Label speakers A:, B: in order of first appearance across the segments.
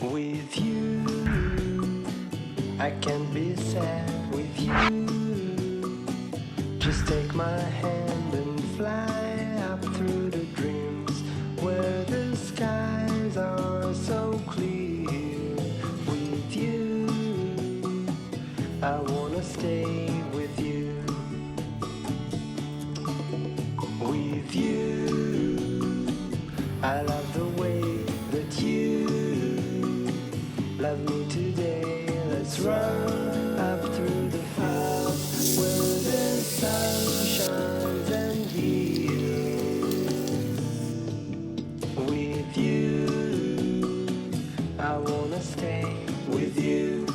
A: With you, I can't be sad with you. Just take my hand and fly up through the dreams where the skies are so clear. With you, I wanna stay with you. With you, I love the way that you love me today. Let's run up through the fields where the sun shines and heals. With you, I wanna stay with you.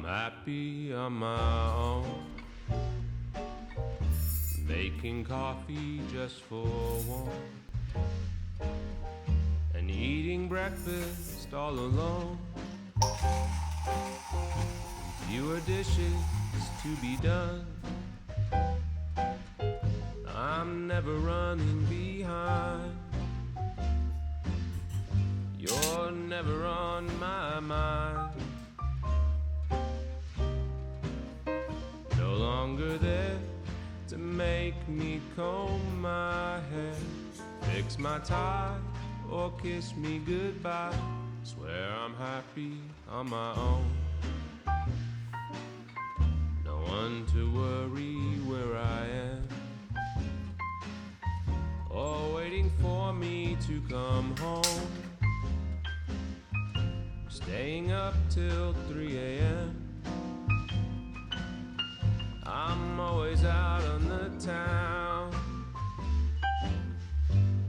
B: happy on my own, making coffee just for one, and eating breakfast all alone. Fewer dishes to be done. I'm never running behind. You're never on my mind. No longer there to make me comb my hair, fix my tie, or kiss me goodbye. Swear I'm happy on my own. No one to worry where I am, or waiting for me to come home. Staying up till 3 a.m. I'm always out on the town.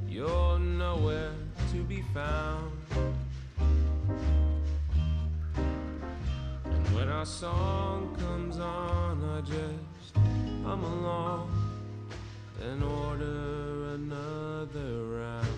B: You're nowhere to be found. And when our song comes on, I just hum along and order another round.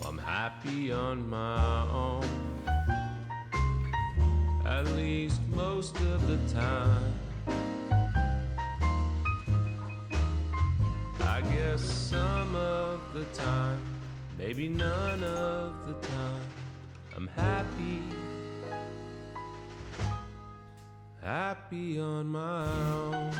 B: I'm happy on my own, at least most of the time. I guess some of the time, maybe none of the time. I'm happy, happy on my own.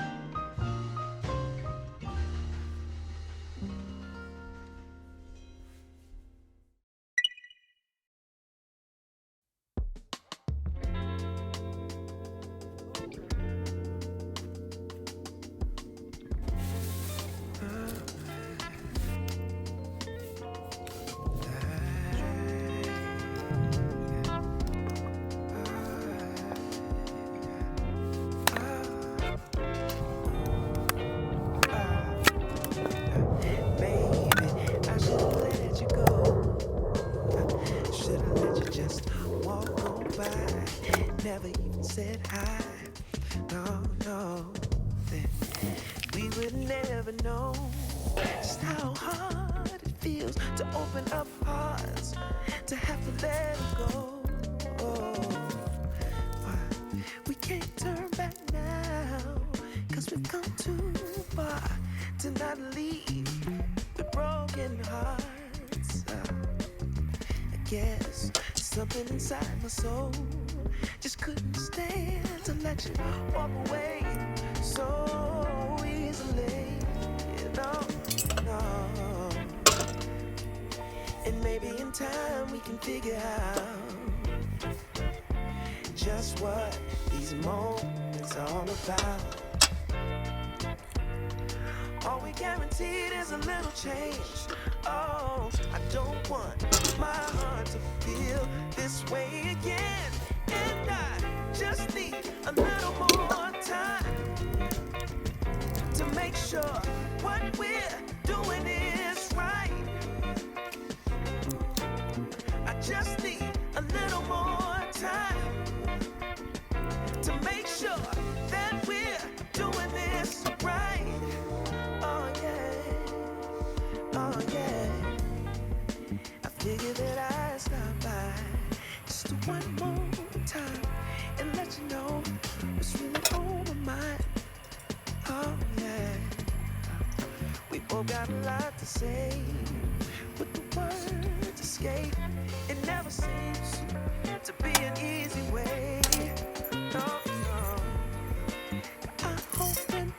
C: Never even said hi. No, then we would never know just how hard it feels to open up hearts, to have to let them go. We can't turn back now, 'cause we've come too far to not leave the broken hearts. I guess something inside my soul just couldn't stand to let you walk away so easily. No. And maybe in time we can figure out just what these moments are all about. All we guaranteed is a little change. Oh, I don't want my heart to feel this way again. And I just need a little more time to make sure what we're doing is right. I just need a little more time to make sure that we're doing this right. Oh yeah. I figured that I'd stop by just one more time and let you know what's really on my mind. Oh yeah. We both got a lot to say, but the words escape. It never seems to be an easy way. No. I hope and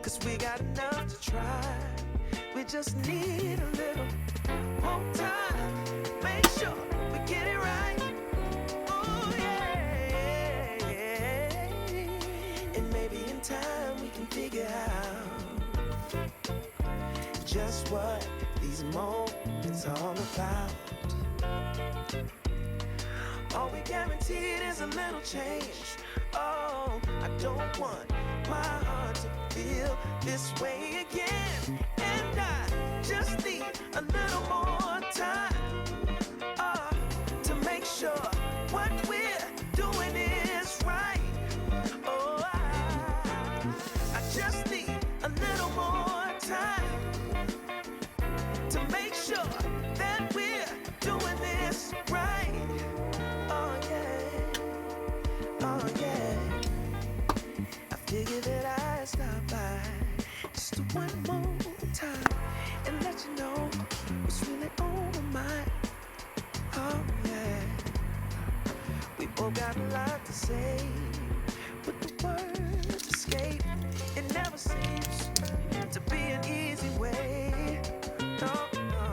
C: 'cause we got enough to try. We just need a little more time. Make sure we get it right. Oh yeah. And maybe in time we can figure out just what these moments are all about. All we guaranteed is a little change. Oh, I don't want my heart to feel this way again. And I just need a little more time to make sure what we're doing is right. Oh, I just need a little more time to make sure that we're doing this right. Oh yeah, oh yeah. I figured that I'd stop by just one more time and let you know what's really on my mind. Oh yeah, we both got a lot to say, but the words escape. It never seems to be an easy way. No, no.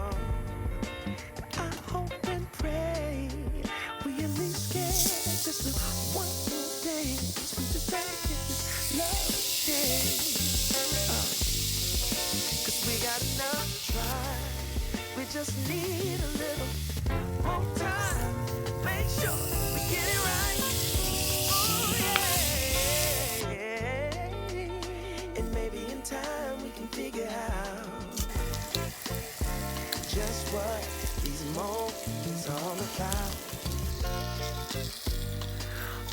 C: I hope and pray we at least get just one more day. We just gotta get this love change. 'Cause we got enough to try. We just need a little more time. Make sure we get it right. Oh yeah. And maybe in time we can figure out just what these moments are all about.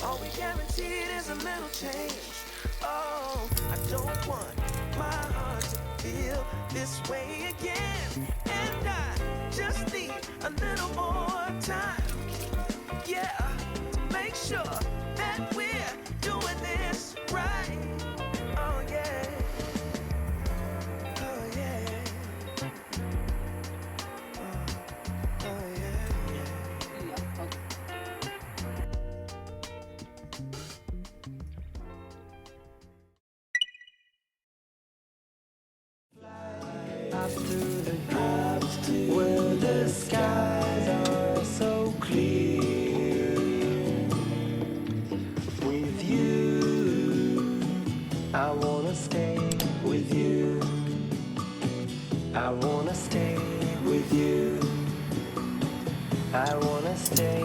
C: All we guaranteed is a little change. Oh, I don't want my heart to feel this way again. And I just need a little more time. Yeah, to make sure that we're doing this right. Oh yeah. Oh yeah. Oh yeah.
A: Up through the clouds where the skies are so clear. With you, I wanna stay with you. I wanna stay with you. I wanna stay